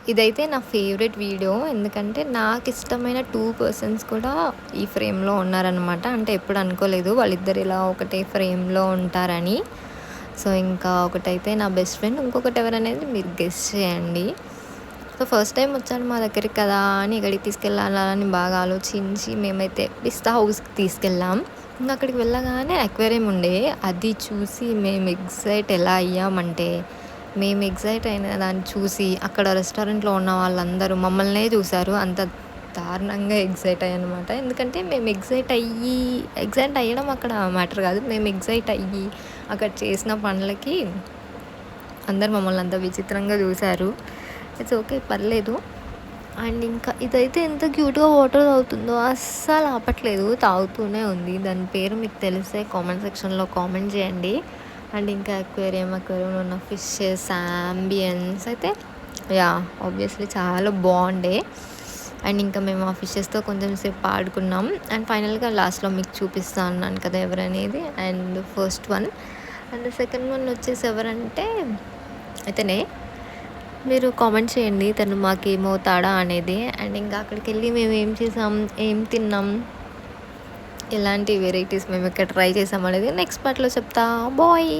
ఇదైతే నా favourite video. ఎందుకంటే నాకిష్టమైన 2 పర్సన్స్ కూడా ఈ ఫ్రేమ్‌లో ఉన్నారనమాట. అంటే ఎప్పుడు అనుకోలేదు వాళ్ళిద్దరు ఇలా ఒకటే ఫ్రేమ్‌లో ఉంటారని. సో, ఇంకా ఒకటైతే నా బెస్ట్ ఫ్రెండ్. ఇంకొకటి ఎవరనేది మీరు గెస్ చేయండి. సో, ఫస్ట్ టైమ్ వచ్చాడు మా దగ్గరికి కదా అని ఎక్కడికి తీసుకెళ్ళాలా అని బాగా ఆలోచించి మేమైతే పిస్తా హౌస్‌కి తీసుకెళ్ళాం. ఇంక అక్కడికి వెళ్ళగానే అక్వేరియం ఉండే. అది చూసి మేము ఎక్సైట్ ఎలా అయ్యామంటే, మేము ఎక్సైట్ అయిన దాన్ని చూసి అక్కడ రెస్టారెంట్‌లో ఉన్న వాళ్ళందరూ మమ్మల్నే చూసారు. అంత దారుణంగా ఎక్సైట్ అయ్యానమాట. ఎందుకంటే మేము ఎక్సైట్ అయ్యడం అక్కడ మ్యాటర్ కాదు. మేము ఎక్సైట్ అయ్యి అక్కడ చేసిన పనులకి అందరూ మమ్మల్ని అంత విచిత్రంగా చూసారు. ఇట్స్ ఓకే, పర్లేదు. అండ్ ఇంకా ఇదైతే ఎంత క్యూట్‌గా వాటర్ తాగుతుందో అస్సలు ఆపట్లేదు. తాగుతూనే ఉంది. దాని పేరు మీకు తెలిస్తే కామెంట్ సెక్షన్‌లో కామెంట్ చేయండి. అండ్ ఇంకా అక్వేరియంలో ఉన్న ఫిషెస్, యాంబియన్స్ అయితే ఆబ్వియస్లీ చాలా బాగుండే. అండ్ ఇంకా మేము ఆ ఫిషెస్తో కొంచెం సేపు ఆడుకున్నాం. అండ్ ఫైనల్గా లాస్ట్లో మీకు చూపిస్తా అన్నాను కదా ఎవరనేది. And first one and second one వచ్చేసి ఎవరంటే ఇతనే. మీరు కామెంట్ చేయండి తను మాకేమవుతాడా అనేది. అండ్ ఇంకా అక్కడికి వెళ్ళి మేము ఏం చేసాం, ఏం తిన్నాం, ఎలాంటి వెరైటీస్ మేము ఇక్కడ ట్రై చేసాం అనేది నెక్స్ట్ పార్ట్లో చెప్తా. బాయ్.